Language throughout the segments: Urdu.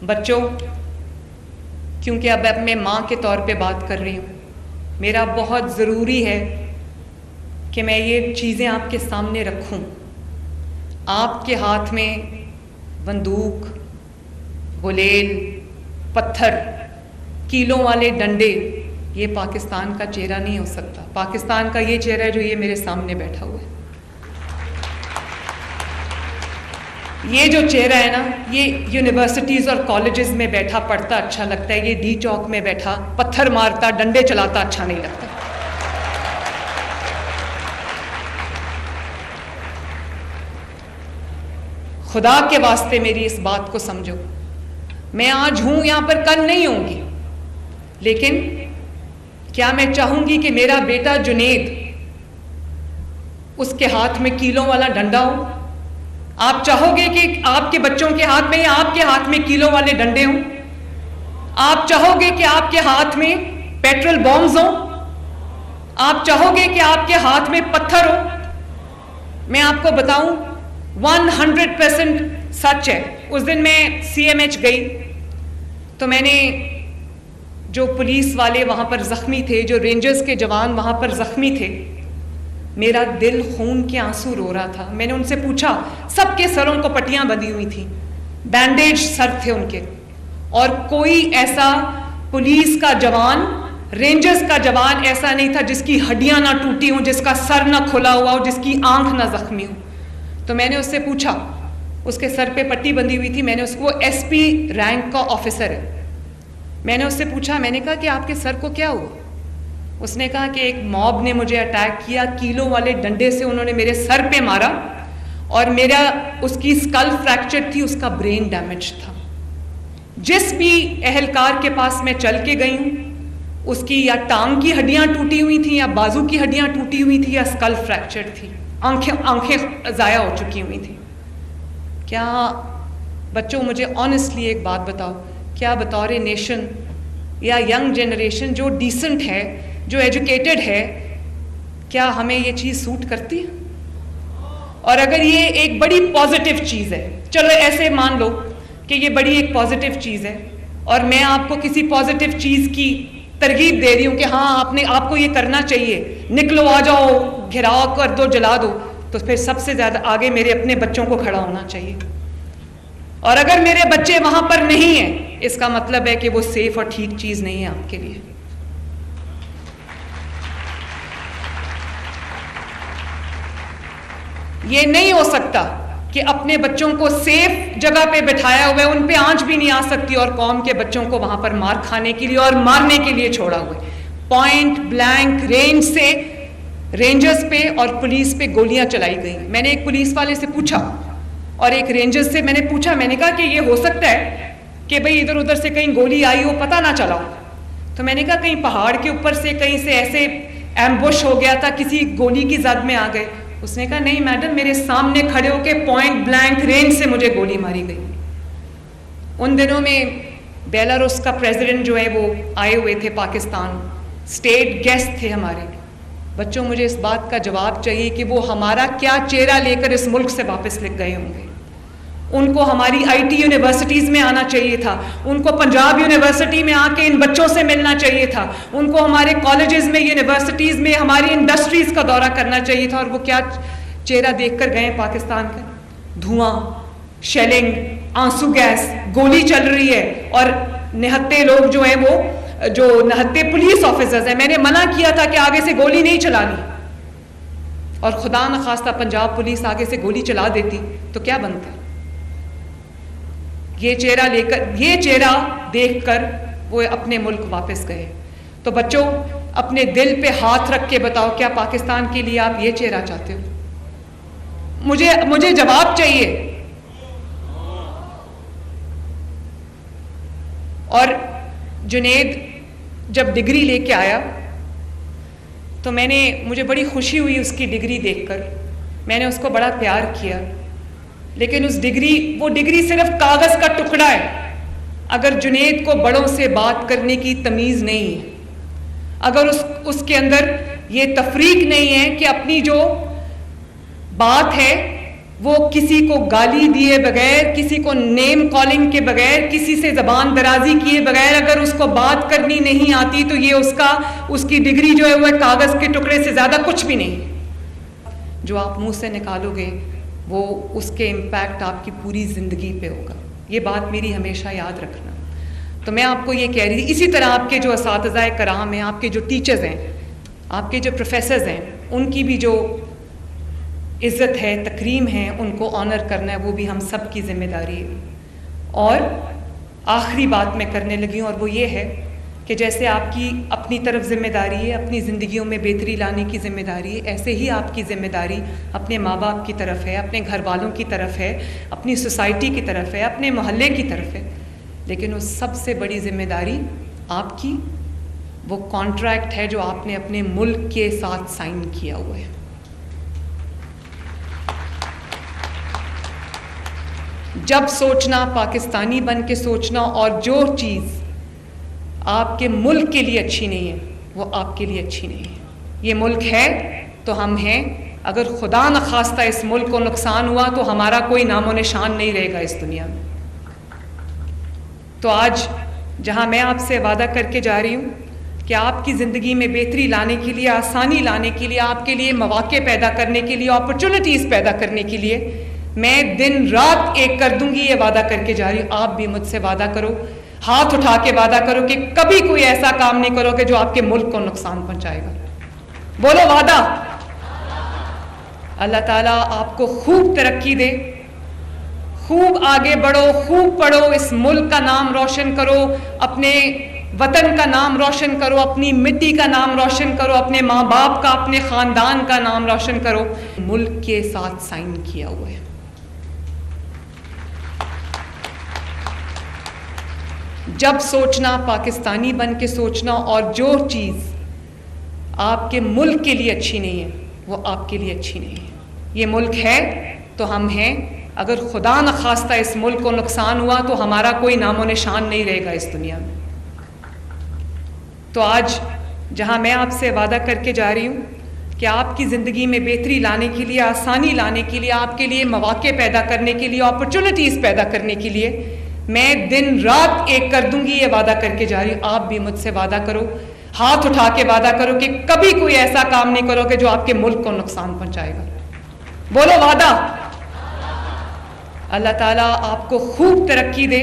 بچوں، کیونکہ اب میں ماں کے طور پہ بات کر رہی ہوں، میرا بہت ضروری ہے کہ میں یہ چیزیں آپ کے سامنے رکھوں۔ آپ کے ہاتھ میں بندوق، گلیل، پتھر، کیلوں والے ڈنڈے، یہ پاکستان کا چہرہ نہیں ہو سکتا۔ پاکستان کا یہ چہرہ ہے جو یہ میرے سامنے بیٹھا ہوا ہے۔ یہ جو چہرہ ہے نا، یہ یونیورسٹیز اور کالجز میں بیٹھا پڑھتا اچھا لگتا ہے، یہ ڈی چوک میں بیٹھا پتھر مارتا، ڈنڈے چلاتا اچھا نہیں لگتا۔ خدا کے واسطے میری اس بات کو سمجھو، میں آج ہوں یہاں پر، کل نہیں ہوں گی، لیکن کیا میں چاہوں گی کہ میرا بیٹا جنید اس کے ہاتھ میں کیلوں والا ڈنڈا ہو؟ آپ چاہو گے کہ آپ کے بچوں کے ہاتھ میں یا آپ کے ہاتھ میں کیلوں والے ڈنڈے ہوں؟ آپ چاہو گے کہ آپ کے ہاتھ میں پیٹرول بامز ہوں؟ آپ چاہو گے کہ آپ کے ہاتھ میں پتھر ہو؟ میں آپ کو بتاؤں 100% سچ ہے۔ اس دن میں CMH گئی تو میں نے جو پولیس والے وہاں پر زخمی تھے، جو رینجرز کے جوان وہاں پر زخمی تھے، میرا دل خون کے آنسو رو رہا تھا۔ میں نے ان سے پوچھا، سب کے سروں کو پٹیاں بندھی ہوئی تھیں، بینڈیج سر تھے ان کے، اور کوئی ایسا پولیس کا جوان، رینجرز کا جوان ایسا نہیں تھا جس کی ہڈیاں نہ ٹوٹی ہوں، جس کا سر نہ کھلا ہوا ہو، جس کی آنکھ نہ زخمی ہو۔ تو میں نے اس سے پوچھا، اس کے سر پہ پٹی بندھی ہوئی تھی، میں نے اس کو SP رینک کا آفیسر ہے، میں نے اس سے پوچھا، میں نے کہا کہ آپ کے سر کو کیا ہوا؟ اس نے کہا کہ ایک موب نے مجھے اٹیک کیا، کیلوں والے ڈنڈے سے انہوں نے میرے سر پہ مارا، اور میرا اس کی اسکل فریکچر تھی، اس کا برین ڈیمیج تھا۔ جس بھی اہلکار کے پاس میں چل کے گئی ہوں، اس کی یا ٹانگ کی ہڈیاں ٹوٹی ہوئی تھیں، یا بازو کی ہڈیاں ٹوٹی ہوئی تھیں، یا اسکل فریکچر تھی، آنکھیں ضائع ہو چکی ہوئی تھیں۔ کیا بچوں، مجھے آنیسٹلی ایک بات بتاؤ، کیا بطور نیشن یا ینگ جنریشن جو ڈیسنٹ ہے، جو ایجوکیٹڈ ہے، کیا ہمیں یہ چیز سوٹ کرتی ہے؟ اور اگر یہ ایک بڑی پازیٹیو چیز ہے، چلو ایسے مان لو کہ یہ بڑی ایک پازیٹیو چیز ہے، اور میں آپ کو کسی پازیٹیو چیز کی ترغیب دے رہی ہوں کہ ہاں آپ کو یہ کرنا چاہیے، نکلو، آ جاؤ، گھیراؤ کر دو، جلا دو، تو پھر سب سے زیادہ آگے میرے اپنے بچوں کو کھڑا ہونا چاہیے۔ اور اگر میرے بچے وہاں پر نہیں ہیں، اس کا مطلب ہے کہ وہ سیف اور ٹھیک چیز نہیں ہے آپ کے لیے۔ یہ نہیں ہو سکتا کہ اپنے بچوں کو سیف جگہ پہ بٹھایا ہوا ہے، ان پہ آنچ بھی نہیں آ سکتی، اور قوم کے بچوں کو وہاں پر مار کھانے کے لیے اور مارنے کے لیے چھوڑا ہوا ہے۔ پوائنٹ بلینک رینج سے رینجرز پہ اور پولیس پہ گولیاں چلائی گئی۔ میں نے ایک پولیس والے سے پوچھا اور ایک رینجرز سے میں نے پوچھا، میں نے کہا کہ یہ ہو سکتا ہے کہ بھئی ادھر ادھر سے کہیں گولی آئی ہو، پتہ نہ چلا ہو؟ تو میں نے کہا کہیں پہاڑ کے اوپر سے کہیں سے ایسے ایمبوش ہو گیا تھا، کسی گولی کی زد میں آ گئے؟ اس نے کہا نہیں میڈم، میرے سامنے کھڑے ہو کے پوائنٹ بلینک رینج سے مجھے گولی ماری گئی۔ ان دنوں میں بیلاروس کا پریزیڈنٹ جو ہے وہ آئے ہوئے تھے پاکستان، اسٹیٹ گیسٹ تھے ہمارے۔ بچوں، مجھے اس بات کا جواب چاہیے کہ وہ ہمارا کیا چہرہ لے کر اس ملک سے واپس لے گئے ہوں گے۔ ان کو ہماری IT یونیورسٹیز میں آنا چاہیے تھا، ان کو پنجاب یونیورسٹی میں آ کے ان بچوں سے ملنا چاہیے تھا، ان کو ہمارے کالجز میں، یونیورسٹیز میں، ہماری انڈسٹریز کا دورہ کرنا چاہیے تھا، اور وہ کیا چہرہ دیکھ کر گئے پاکستان کا؟ دھواں، شیلنگ، آنسو گیس، گولی چل رہی ہے، اور نہتے لوگ جو ہیں، وہ جو نہتے پولیس آفیسرز ہیں، میں نے منع کیا تھا کہ آگے سے گولی نہیں چلانی، اور خدا نخواستہ پنجاب پولیس آگے سے گولی چلا دیتی تو کیا بنتا؟ یہ چہرہ لے کر، یہ چہرہ دیکھ کر وہ اپنے ملک واپس گئے۔ تو بچوں، اپنے دل پہ ہاتھ رکھ کے بتاؤ، کیا پاکستان کے لیے آپ یہ چہرہ چاہتے ہو؟ مجھے جواب چاہیے۔ اور جنید جب ڈگری لے کے آیا تو مجھے بڑی خوشی ہوئی اس کی ڈگری دیکھ کر، میں نے اس کو بڑا پیار کیا، لیکن وہ ڈگری صرف کاغذ کا ٹکڑا ہے۔ اگر جنید کو بڑوں سے بات کرنے کی تمیز نہیں ہے، اگر اس کے اندر یہ تفریق نہیں ہے کہ اپنی جو بات ہے وہ کسی کو گالی دیے بغیر, کسی کو نیم کالنگ کے بغیر, کسی سے زبان درازی کیے بغیر اگر اس کو بات کرنی نہیں آتی تو یہ اس کی ڈگری جو ہے وہ کاغذ کے ٹکڑے سے زیادہ کچھ بھی نہیں. جو آپ منہ سے نکالو گے وہ اس کے امپیکٹ آپ کی پوری زندگی پہ ہوگا. یہ بات میری ہمیشہ یاد رکھنا. تو میں آپ کو یہ کہہ رہی تھی, اسی طرح آپ کے جو اساتذہ کرام ہیں, آپ کے جو ٹیچرز ہیں, آپ کے جو پروفیسرز ہیں, ان کی بھی جو عزت ہے, تکریم ہے, ان کو آنر کرنا ہے, وہ بھی ہم سب کی ذمہ داری ہے. اور آخری بات میں کرنے لگی ہوں, اور وہ یہ ہے کہ جیسے آپ کی اپنی طرف ذمہ داری ہے, اپنی زندگیوں میں بہتری لانے کی ذمہ داری ہے, ایسے ہی آپ کی ذمہ داری اپنے ماں باپ کی طرف ہے, اپنے گھر والوں کی طرف ہے, اپنی سوسائٹی کی طرف ہے, اپنے محلے کی طرف ہے. لیکن اس سب سے بڑی ذمہ داری آپ کی وہ کانٹریکٹ ہے جو آپ نے اپنے ملک کے ساتھ سائن کیا ہوا ہے. جب سوچنا پاکستانی بن کے سوچنا, اور جو چیز آپ کے ملک کے لیے اچھی نہیں ہے وہ آپ کے لیے اچھی نہیں ہے. یہ ملک ہے تو ہم ہیں, اگر خدا نخواستہ اس ملک کو نقصان ہوا تو ہمارا کوئی نام و نشان نہیں رہے گا اس دنیا میں. تو آج جہاں میں آپ سے وعدہ کر کے جا رہی ہوں کہ آپ کی زندگی میں بہتری لانے کے لیے, آسانی لانے کے لیے, آپ کے لیے مواقع پیدا کرنے کے لیے, اپرچونٹیز پیدا کرنے کے لیے میں دن رات ایک کر دوں گی, یہ وعدہ کر کے جا رہی ہوں. آپ بھی مجھ سے وعدہ کرو, ہاتھ اٹھا کے وعدہ کرو کہ کبھی کوئی ایسا کام نہیں کرو کہ جو آپ کے ملک کو نقصان پہنچائے گا. بولو وعدہ. اللہ تعالیٰ آپ کو خوب ترقی دے, خوب آگے بڑھو, خوب پڑھو, اس ملک کا نام روشن کرو, اپنے وطن کا نام روشن کرو, اپنی مٹی کا نام روشن کرو, اپنے ماں باپ کا, اپنے خاندان کا نام روشن کرو. ملک کے ساتھ سائن کیا ہوا ہے. جب سوچنا پاکستانی بن کے سوچنا, اور جو چیز آپ کے ملک کے لیے اچھی نہیں ہے وہ آپ کے لیے اچھی نہیں ہے. یہ ملک ہے تو ہم ہیں, اگر خدا نخواستہ اس ملک کو نقصان ہوا تو ہمارا کوئی نام و نشان نہیں رہے گا اس دنیا میں. تو آج جہاں میں آپ سے وعدہ کر کے جا رہی ہوں کہ آپ کی زندگی میں بہتری لانے کے لیے, آسانی لانے کے لیے, آپ کے لیے مواقع پیدا کرنے کے لیے, اپرچونٹیز پیدا کرنے کے لیے میں دن رات ایک کر دوں گی, یہ وعدہ کر کے جا رہی ہوں. آپ بھی مجھ سے وعدہ کرو, ہاتھ اٹھا کے وعدہ کرو کہ کبھی کوئی ایسا کام نہیں کرو کہ جو آپ کے ملک کو نقصان پہنچائے گا. بولو وعدہ. اللہ تعالیٰ آپ کو خوب ترقی دے,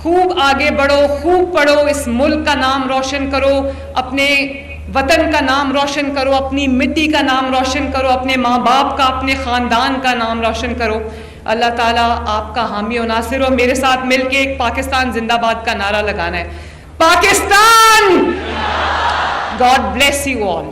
خوب آگے بڑھو, خوب پڑھو, اس ملک کا نام روشن کرو, اپنے وطن کا نام روشن کرو, اپنی مٹی کا نام روشن کرو, اپنے ماں باپ کا, اپنے خاندان کا نام روشن کرو. اللہ تعالیٰ آپ کا حامی و ناصر ہو. میرے ساتھ مل کے ایک پاکستان زندہ باد کا نعرہ لگانا ہے. Pakistan. God bless you all.